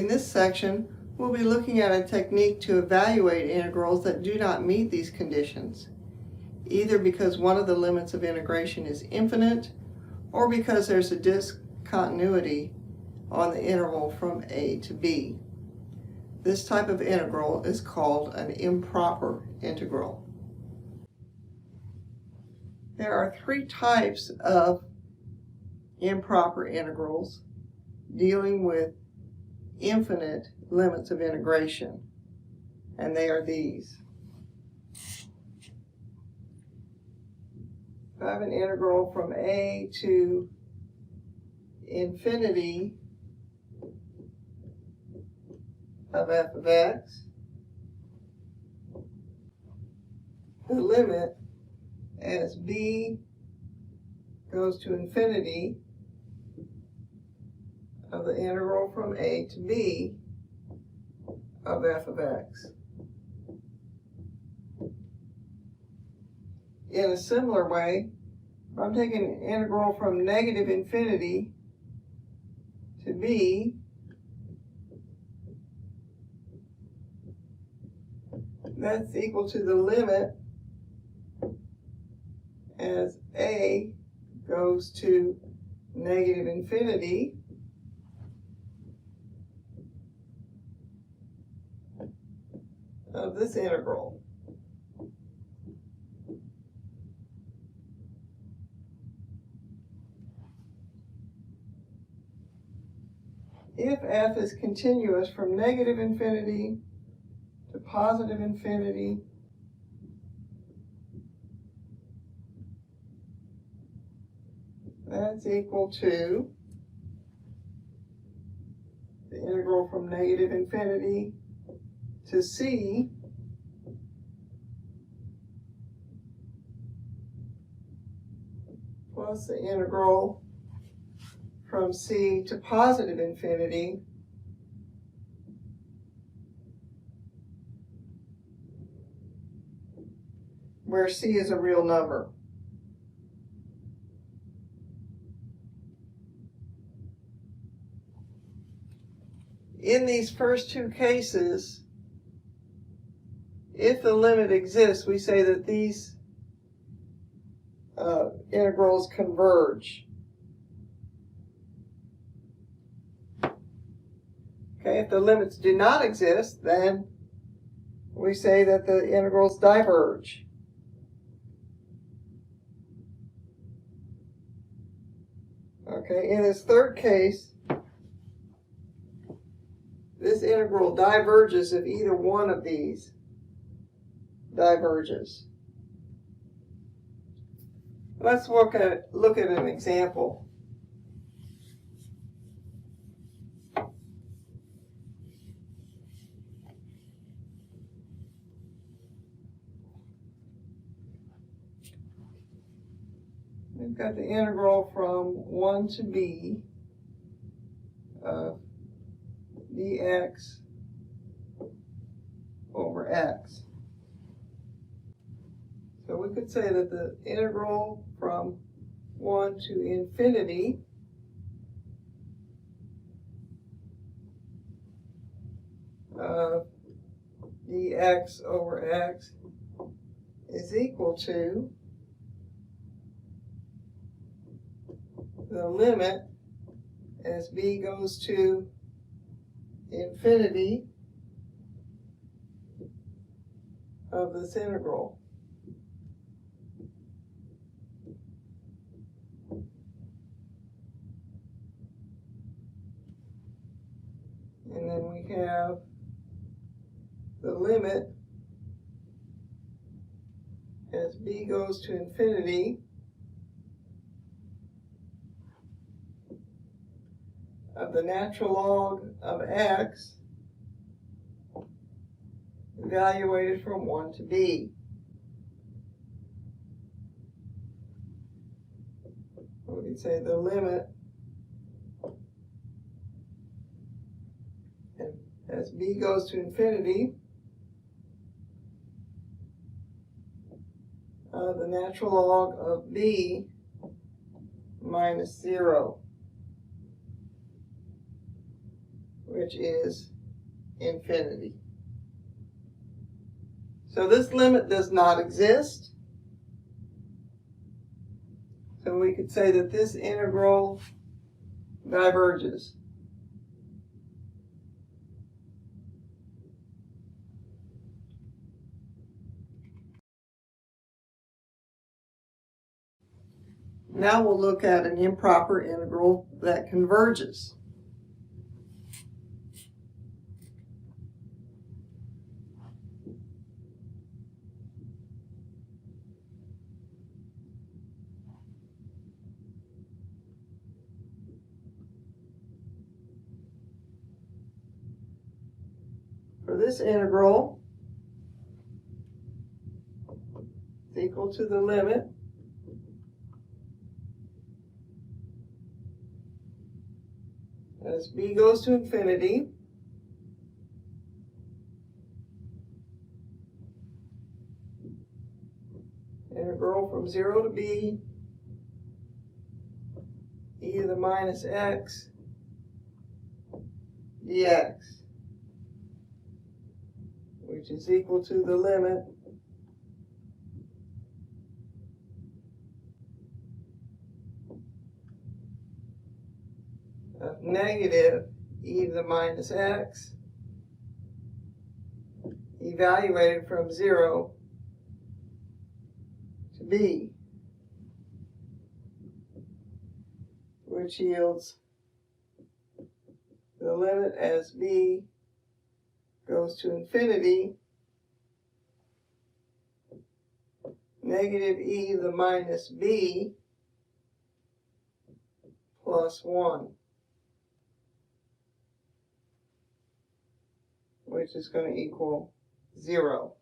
In this section, we'll be looking at a technique to evaluate integrals that do not meet these conditions, either because one of the limits of integration is infinite or because there's a discontinuity on the interval from a to b. This type of integral is called an improper integral. There are three types of improper integrals dealing with infinite limits of integration, and they are these. If I have an integral from a to infinity of f of x, the limit as b goes to infinity of the integral from a to b of f of x. In a similar way, if I'm taking an integral from negative infinity to b, that's equal to the limit as a goes to negative infinity of this integral. If f is continuous from negative infinity to positive infinity, that's equal to the integral from negative infinity to c plus the integral from c to positive infinity where c is a real number. In these first two cases, if the limit exists, we say that these integrals converge. Okay, if the limits do not exist, then we say that the integrals diverge. Okay, in this third case, this integral diverges if either one of these diverges. Let's look at an example. We've got the integral from 1 to b of dx over x. So we could say that the integral from 1 to infinity of dx over x is equal to the limit as b goes to infinity of this integral. And then we have the limit as b goes to infinity of the natural log of x evaluated from 1 to b. We can say the limit as b goes to infinity of the natural log of b minus 0. which is infinity. So this limit does not exist. So we could say that this integral diverges. Now we'll look at an improper integral that converges. For this integral, it's equal to the limit as b goes to infinity integral from 0 to b e to the minus x dx, which is equal to the limit of negative e to the minus x evaluated from 0 to b, which yields the limit as b goes to infinity, negative e to the minus b plus 1, which is going to equal 0.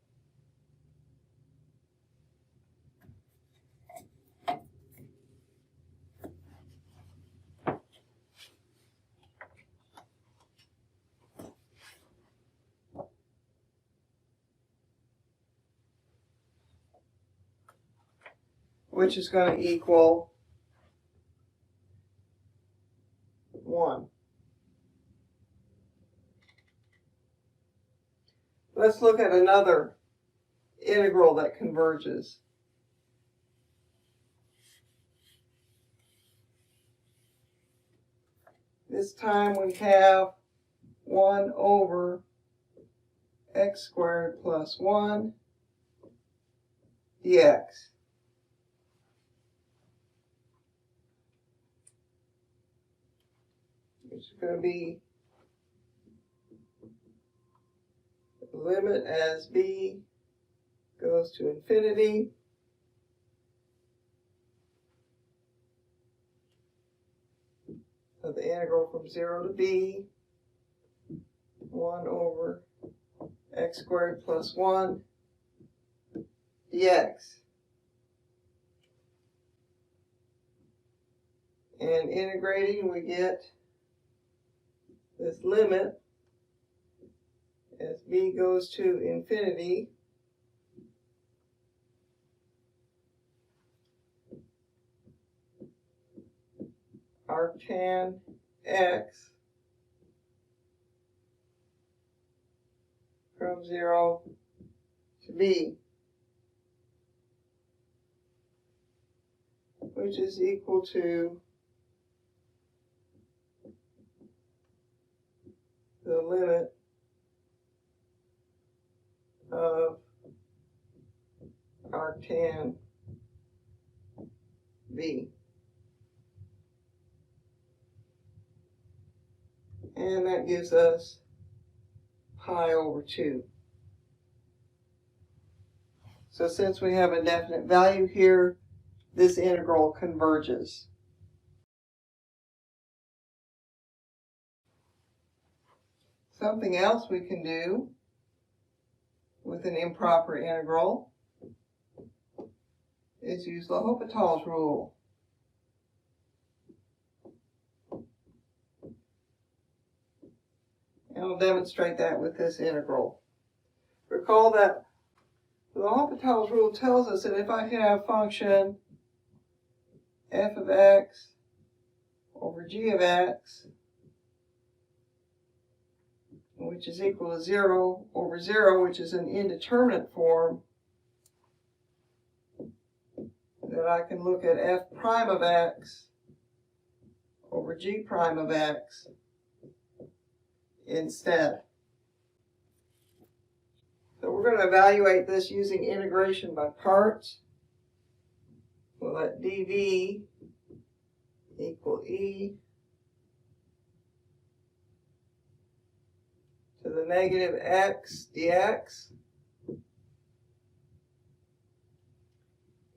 Which is going to equal 1. Let's look at another integral that converges. This time we have 1 over x squared plus 1 dx. Which is going to be the limit as b goes to infinity of the integral from 0 to b 1 over x squared plus 1 dx. And integrating, we get this limit as b goes to infinity arctan x from 0 to b, which is equal to the limit of arctan b. And that gives us pi over 2. So since we have a definite value here, this integral converges. Something else we can do with an improper integral is use L'Hopital's rule. And I'll demonstrate that with this integral. Recall that L'Hopital's rule tells us that if I have function f of x over g of x which is equal to 0 over 0, which is an indeterminate form, that I can look at f prime of x over g prime of x instead. So we're going to evaluate this using integration by parts. We'll let dv equal e to the negative x dx,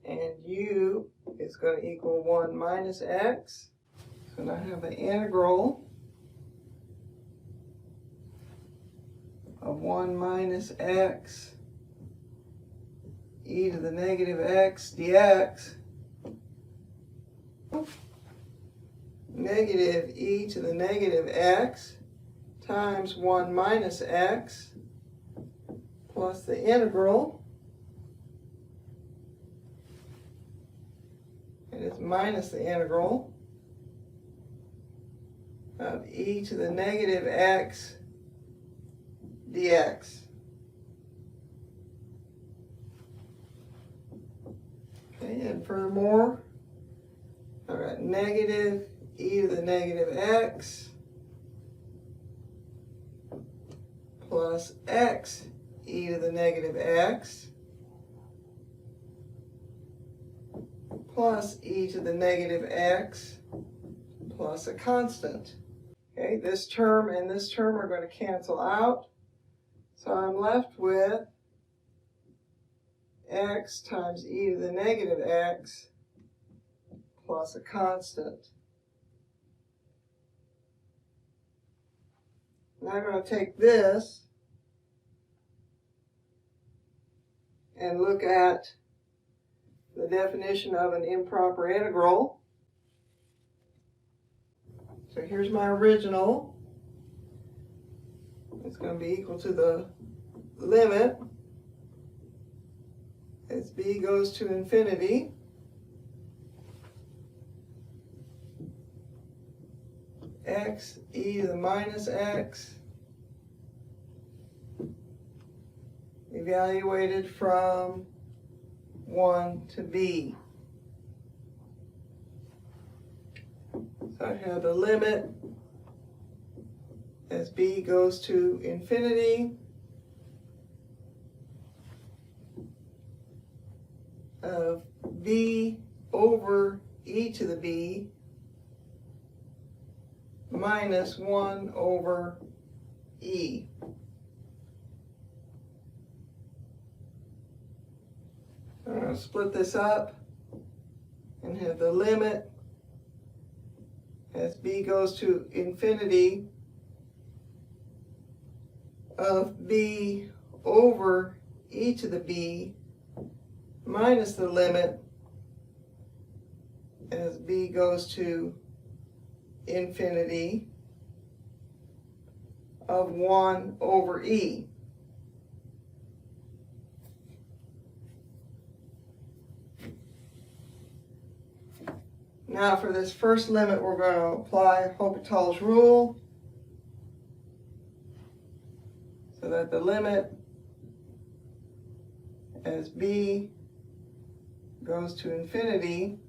and u is going to equal 1 minus x. So now I have an integral of 1 minus x e to the negative x dx, negative e to the negative x times 1 minus x plus the integral, and it's minus the integral of e to the negative x dx. Okay, and furthermore, I've got negative e to the negative x plus x e to the negative x plus e to the negative x plus a constant. Okay, this term and this term are going to cancel out. So I'm left with x times e to the negative x plus a constant. Now I'm going to take this and look at the definition of an improper integral. So here's my original. It's going to be equal to the limit as b goes to infinity x e to the minus x evaluated from 1 to b. So I have the limit as b goes to infinity of b over e to the b minus 1 over e. I'm going to split this up and have the limit as b goes to infinity of b over e to the b minus the limit as b goes to infinity of 1 over e. Now for this first limit, we're going to apply Hopital's rule so that the limit as b goes to infinity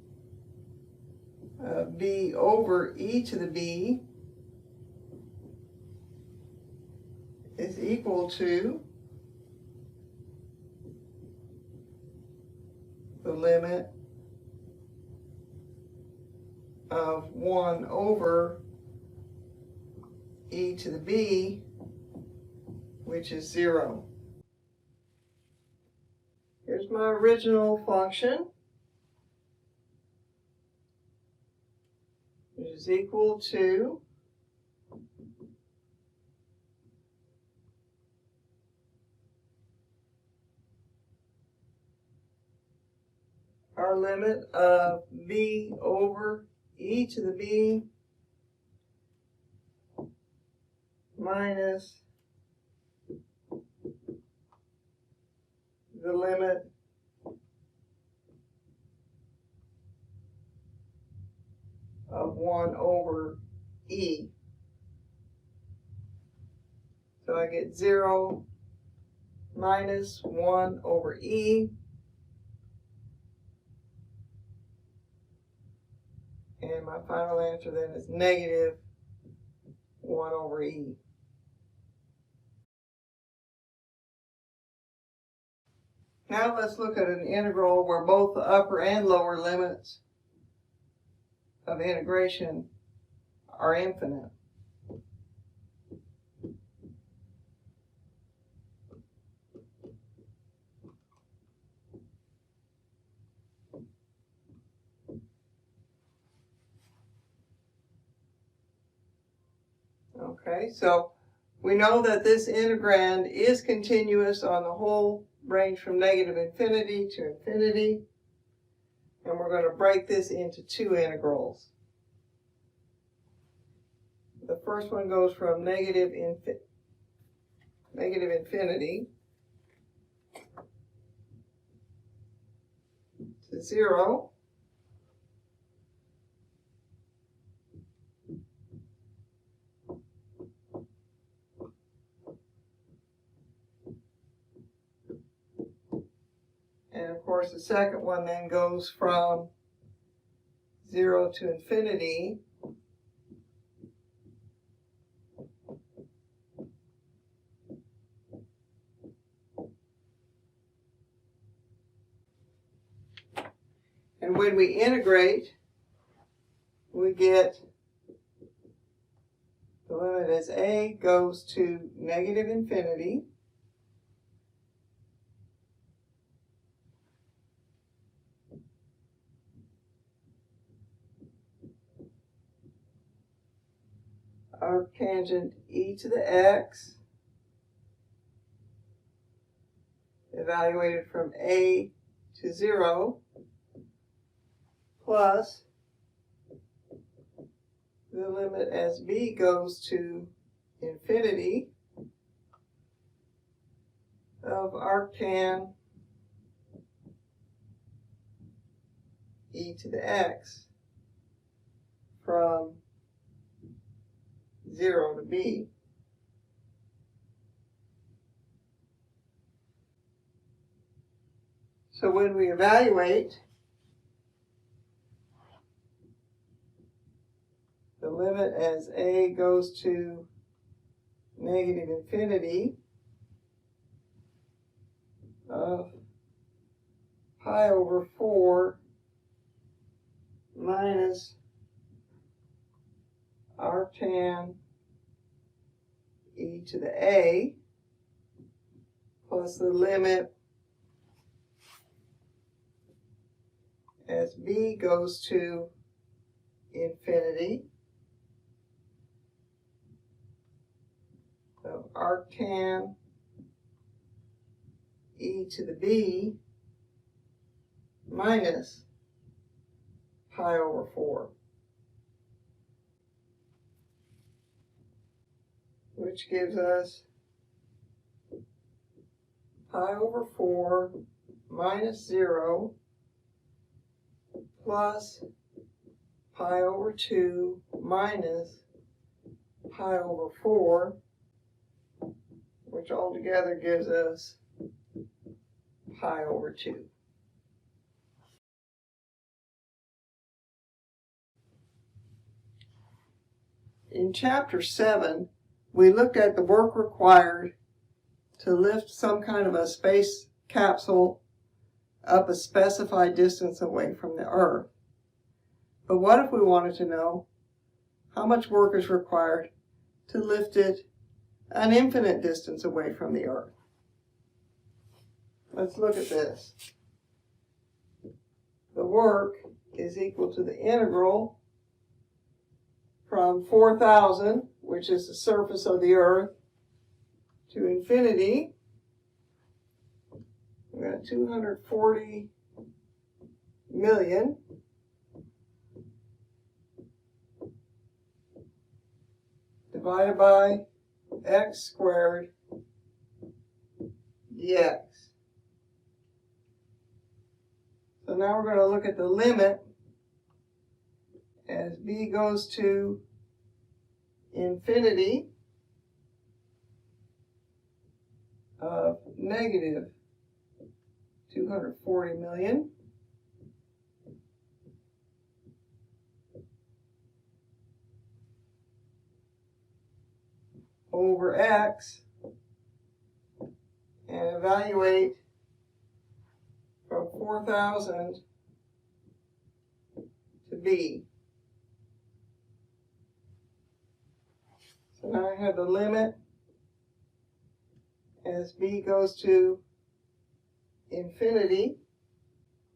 of b over e to the b is equal to the limit of 1 over e to the b, which is 0. Here's my original function, which is equal to our limit of b over e to the b minus the limit of 1 over e. So get 0 minus 1 over e. And my final answer then is negative 1 over e. Now let's look at an integral where both the upper and lower limits of integration are infinite. Okay, so we know that this integrand is continuous on the whole range from negative infinity to infinity. And we're going to break this into two integrals. The first one goes from negative infinity to 0. And of course, the second one then goes from 0 to infinity. And when we integrate, we get the limit as a goes to negative infinity. Arctangent e to the x, evaluated from a to 0, plus the limit as b goes to infinity of arctan e to the x from 0 to b. So when we evaluate, the limit as a goes to negative infinity of pi over 4 minus arctan e to the a plus the limit as b goes to infinity of arctan e to the b minus pi over 4, which gives us pi over 4 minus 0 plus pi over 2 minus pi over 4, which altogether gives us pi over 2. In Chapter 7, we looked at the work required to lift some kind of a space capsule up a specified distance away from the Earth. But what if we wanted to know how much work is required to lift it an infinite distance away from the Earth? Let's look at this. The work is equal to the integral from 4,000, which is the surface of the Earth, to infinity. We've got 240 million divided by x squared dx. So now we're going to look at the limit as b goes to infinity of negative 240 million over x, and evaluate from 4,000 to b. So now I have the limit as b goes to infinity,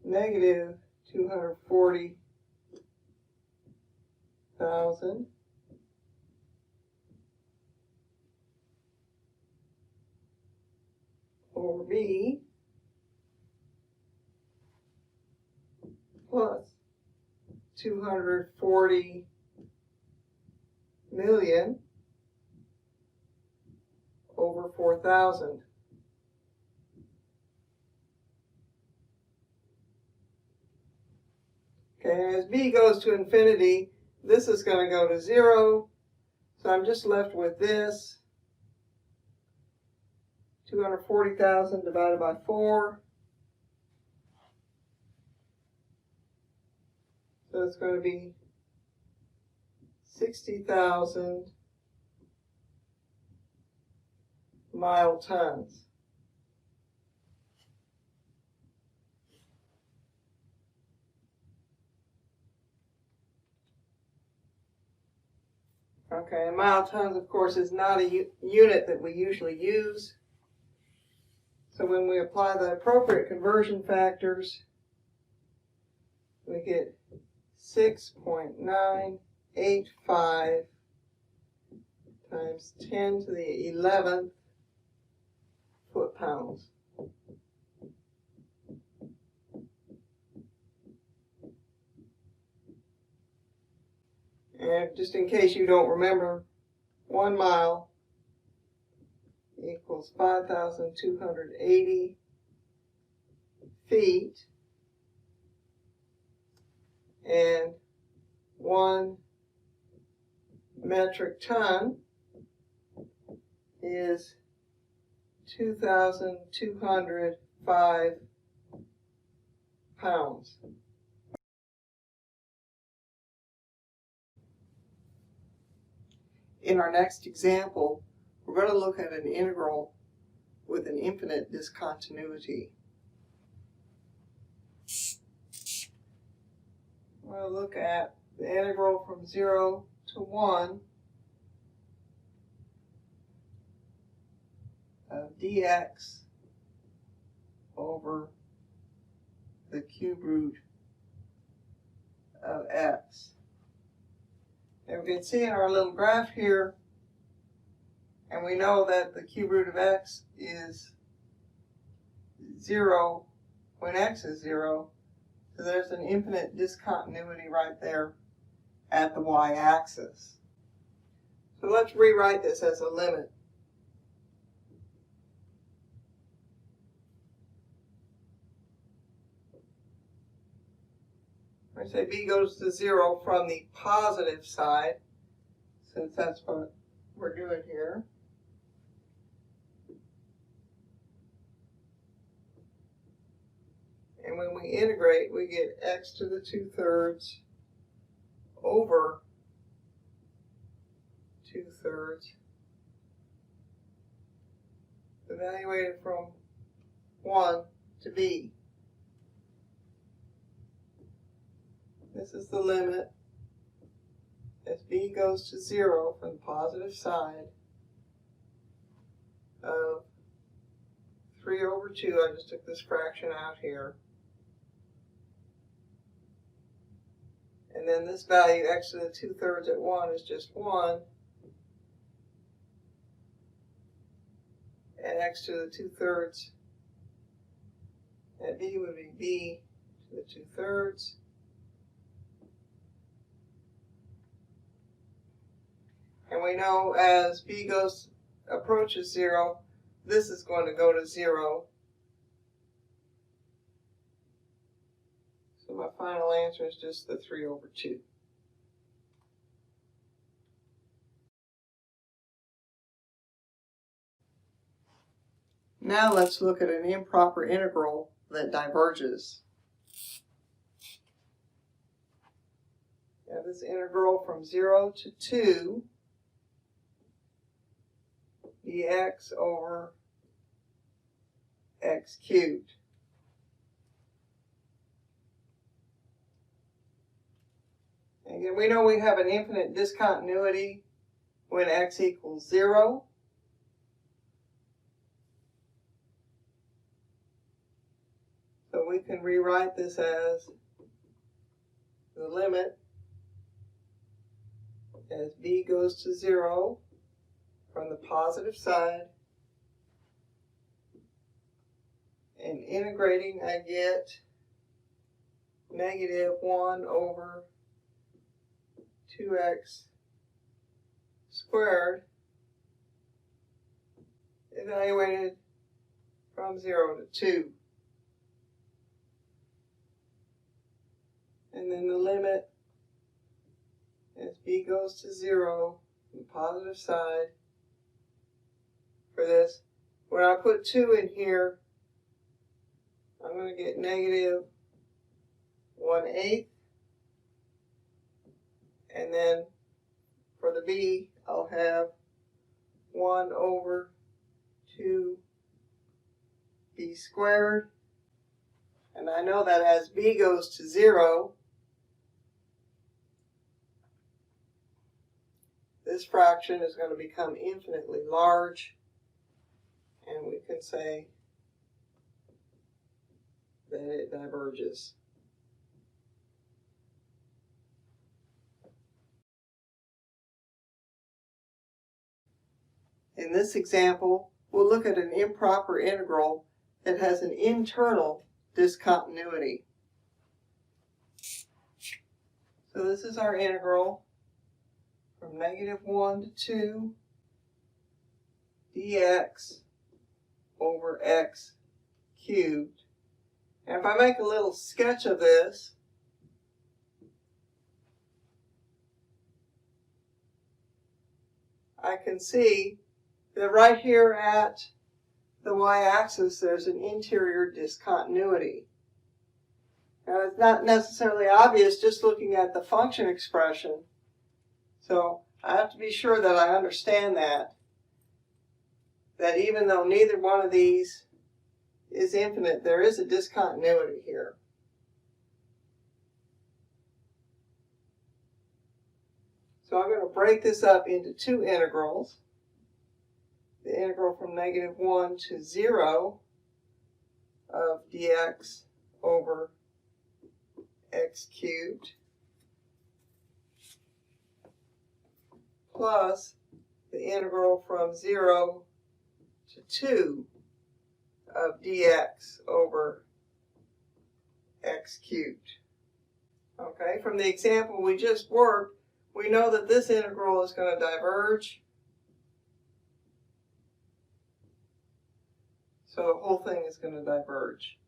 negative 240,000 over b plus 240 million over 4,000. Okay, as b goes to infinity, this is going to go to 0. So I'm just left with this. 240,000 divided by 4. So it's going to be 60,000 mile tons. Okay, and mile tons, of course, is not a unit that we usually use. So when we apply the appropriate conversion factors, we get 6.985 times 10 to the 11th foot-pounds. And just in case you don't remember, 1 mile equals 5,280 feet, and 1 metric ton is 2,205 pounds. In our next example, we're going to look at an integral with an infinite discontinuity. We'll look at the integral from 0 to 1 of dx over the cube root of x. And we can see in our little graph here, and we know that the cube root of x is 0 when x is 0. So there's an infinite discontinuity right there at the y-axis. So let's rewrite this as a limit. I say b goes to 0 from the positive side, since that's what we're doing here. And when we integrate, we get x to the 2/3 over 2/3, evaluated from 1 to b. This is the limit as b goes to 0 from the positive side of 3 over 2. I just took this fraction out here. And then this value, x to the 2/3 at 1, is just 1. And x to the 2/3 at b would be b to the 2/3. And we know as b approaches 0, this is going to go to 0. So my final answer is just the 3 over 2. Now let's look at an improper integral that diverges. Now this integral from 0 to 2 dx over x cubed. Again, we know we have an infinite discontinuity when x equals 0. So we can rewrite this as the limit as b goes to 0 from the positive side. And integrating, I get negative 1 over 2x squared evaluated from 0 to 2. And then the limit as b goes to 0 on the positive side for this. When I put 2 in here, I'm going to get negative 1/8. And then for the b, I'll have 1 over 2b squared. And I know that as b goes to 0, this fraction is going to become infinitely large. And we can say that it diverges. In this example, we'll look at an improper integral that has an internal discontinuity. So this is our integral from negative 1 to 2 dx over x cubed. And if I make a little sketch of this, I can see that right here at the y-axis there's an interior discontinuity. Now it's not necessarily obvious just looking at the function expression, so I have to be sure that I understand that even though neither one of these is infinite, there is a discontinuity here. So I'm going to break this up into two integrals. The integral from negative 1 to 0 of dx over x cubed plus the integral from 0 to 2 of dx over x cubed. Okay, from the example we just worked, we know that this integral is going to diverge. So the whole thing is going to diverge.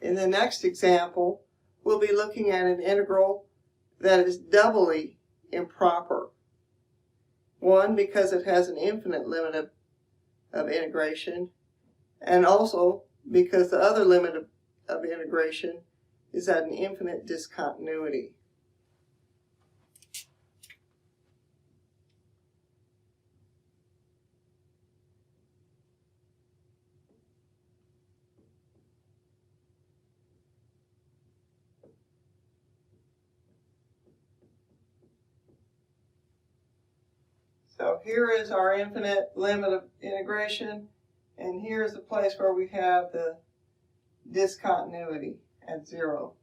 In the next example, we'll be looking at an integral that is doubly improper. One, because it has an infinite limit of integration, and also because the other limit of integration is at an infinite discontinuity. So here is our infinite limit of integration, and here's the place where we have the discontinuity at 0.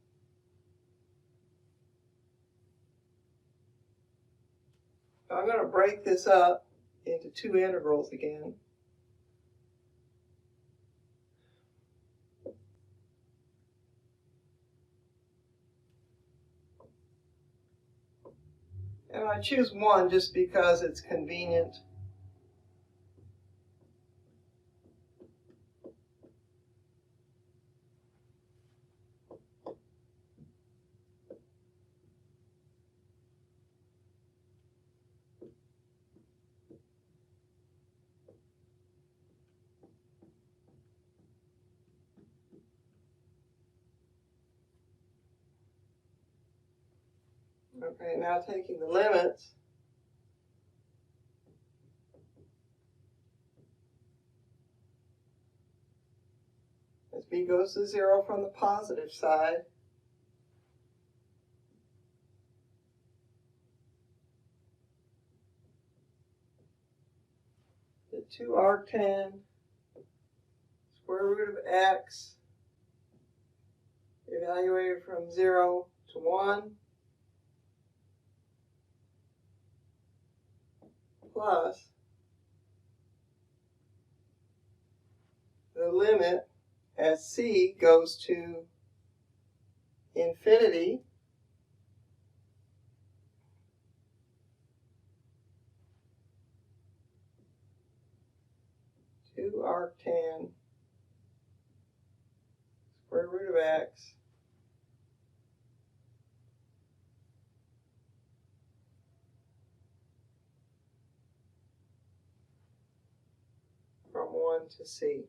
So I'm going to break this up into two integrals again. And I choose one just because it's convenient. Okay, now taking the limits, as b goes to 0 from the positive side, the 2 arctan square root of x evaluated from 0 to 1 plus the limit as c goes to infinity to arctan square root of x from 1 to c.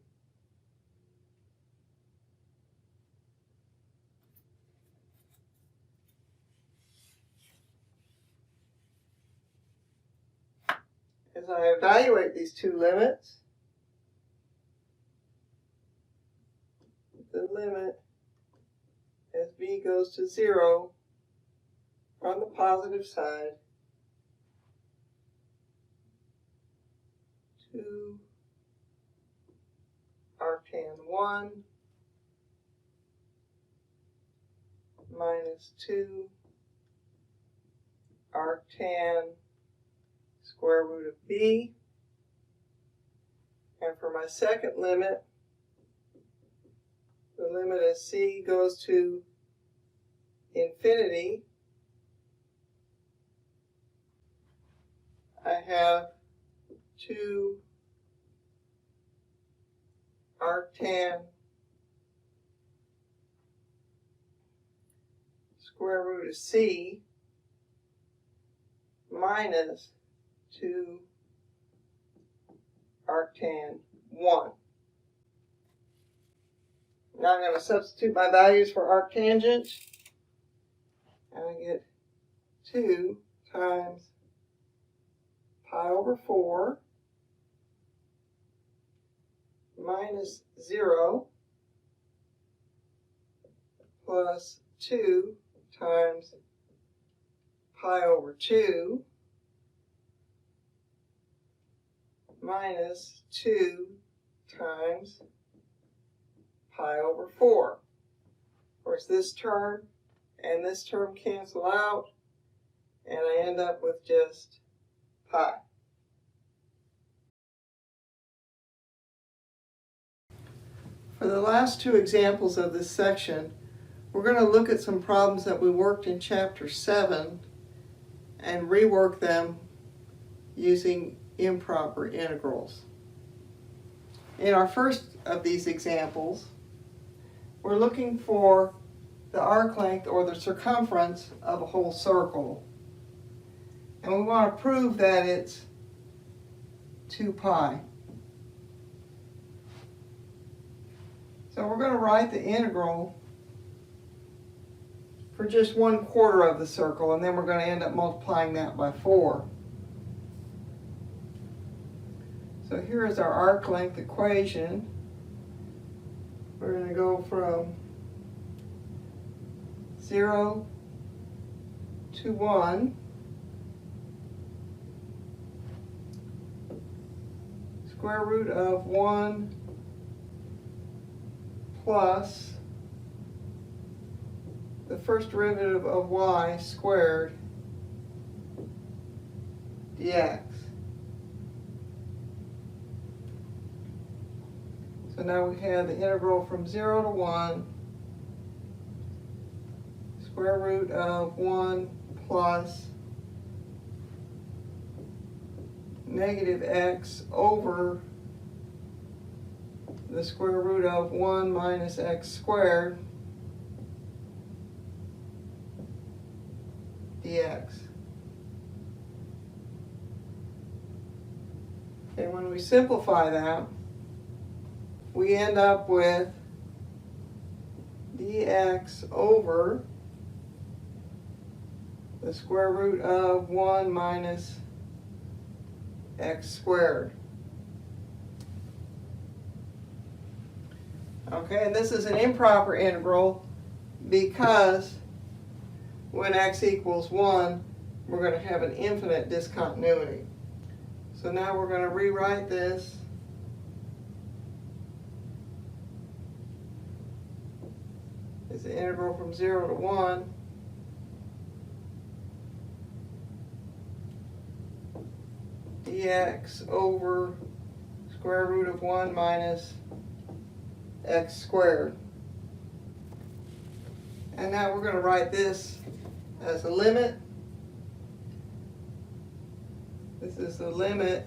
As I evaluate these two limits, the limit as b goes to 0 on the positive side, 2 arctan 1 minus 2 arctan square root of b. And for my second limit, the limit as c goes to infinity, I have 2 arctan square root of c minus 2 arctan 1. Now I'm going to substitute my values for arctangent, and I get 2 times pi over 4 minus 0 plus 2 times pi over 2 minus 2 times pi over 4. Of course, this term and this term cancel out, and I end up with just pi. For the last two examples of this section, we're going to look at some problems that we worked in Chapter 7 and rework them using improper integrals. In our first of these examples, we're looking for the arc length or the circumference of a whole circle. And we want to prove that it's 2 pi. So we're going to write the integral for just 1/4 of the circle, and then we're going to end up multiplying that by 4. So here is our arc length equation. We're going to go from 0 to 1. Square root of 1 plus the first derivative of y squared dx. So now we have the integral from 0 to 1, square root of 1 plus negative x over the square root of 1 minus x squared dx. And when we simplify that, we end up with dx over the square root of 1 minus x squared. Okay, and this is an improper integral because when x equals 1, we're going to have an infinite discontinuity. So now we're going to rewrite this as the integral from 0 to 1 dx over square root of 1 minus x squared. And now we're going to write this as a limit. This is the limit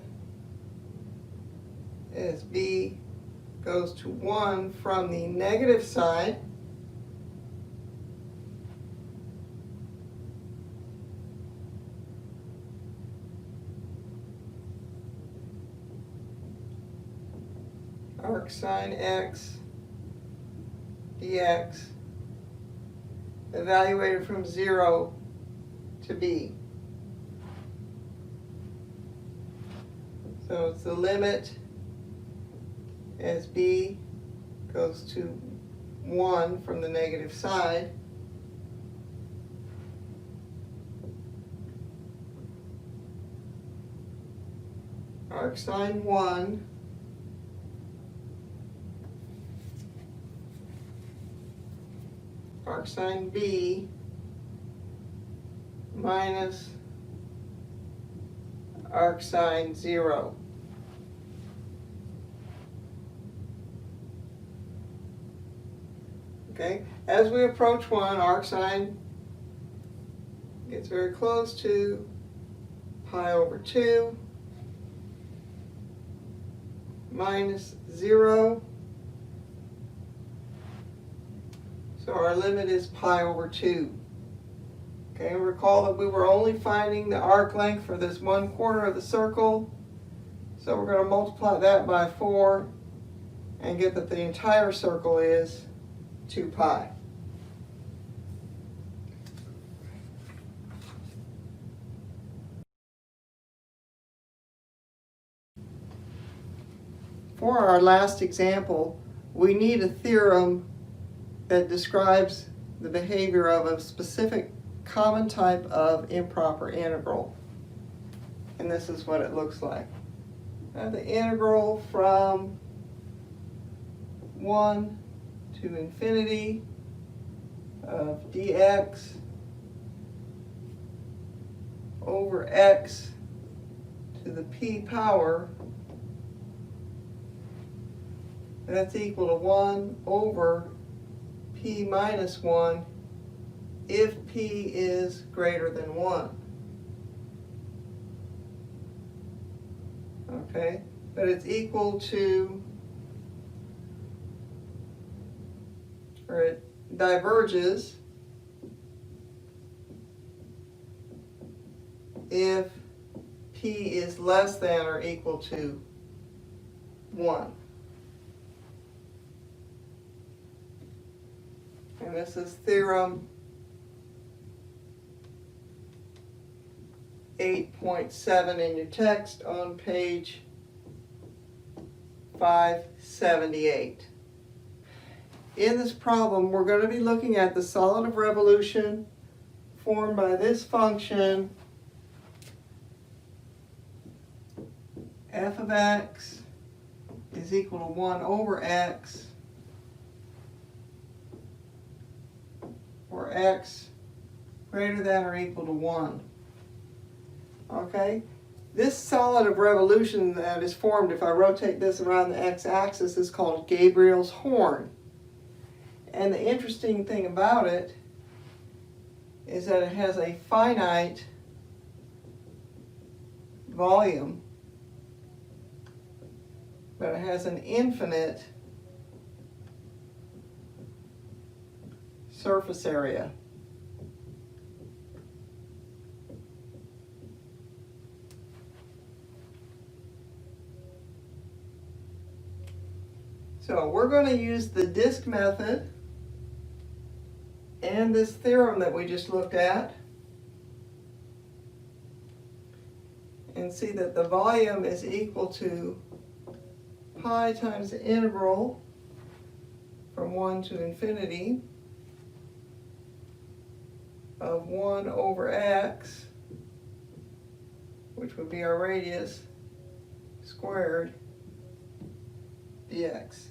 as b goes to 1 from the negative side. Arc sine x dx evaluated from 0 to b. So it's the limit as b goes to 1 from the negative side. Arc sine 1 arc sine b minus arc sine 0. Okay, as we approach 1, arc sine gets very close to pi over 2 minus 0. So our limit is pi over 2. Okay, and recall that we were only finding the arc length for this 1/4 of the circle. So we're going to multiply that by 4 and get that the entire circle is 2 pi. For our last example, we need a theorem that describes the behavior of a specific common type of improper integral. And this is what it looks like. Now the integral from 1 to infinity of dx over x to the p power, that's equal to 1 over p minus 1 if p is greater than 1. Okay, but it's equal to, or it diverges if p is less than or equal to 1. And this is theorem 8.7 in your text on page 578. In this problem, we're going to be looking at the solid of revolution formed by this function f of x is equal to 1 over x, or x greater than or equal to 1. Okay? This solid of revolution that is formed if I rotate this around the x-axis is called Gabriel's horn. And the interesting thing about it is that it has a finite volume, but it has an infinite surface area. So we're going to use the disk method and this theorem that we just looked at can see that the volume is equal to pi times the integral from 1 to infinity of 1 over x, which would be our radius, squared dx.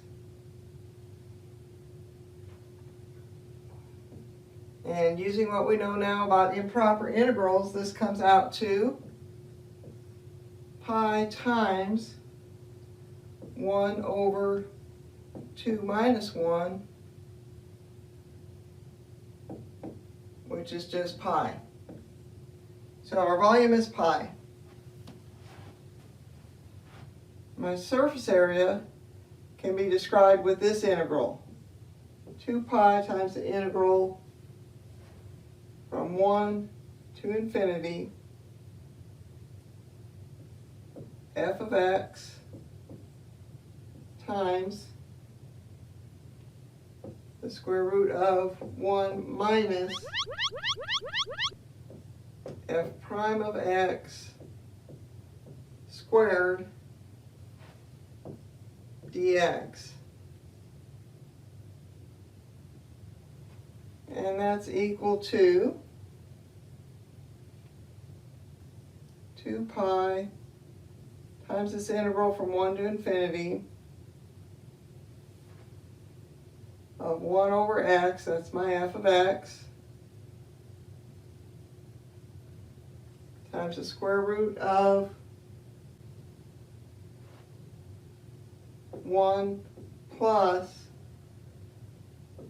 And using what we know now about improper integrals, this comes out to pi times 1 over 2 minus 1, which is just pi. So our volume is pi. My surface area can be described with this integral. 2 pi times the integral from 1 to infinity f of x times the square root of 1 minus f prime of x squared dx. And that's equal to 2 pi times this integral from 1 to infinity of 1 over x, that's my f of x, times the square root of 1 plus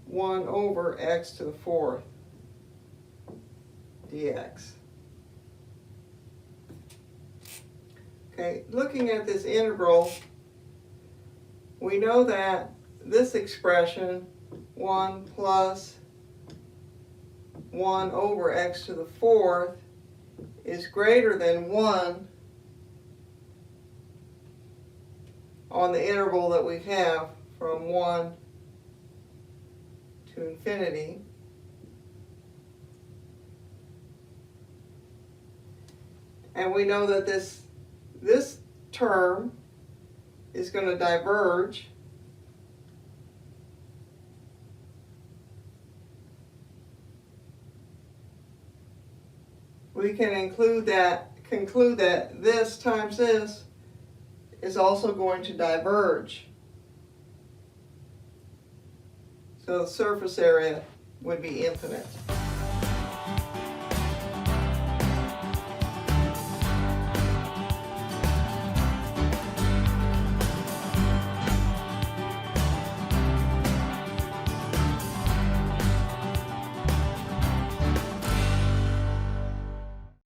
1 over x to the 4th dx. Okay, looking at this integral, we know that this expression, 1 plus 1 over x to the 4th, is greater than 1 on the interval that we have from 1 to infinity. And we know that this term is going to diverge. We can conclude that this times this is also going to diverge. So the surface area would be infinite.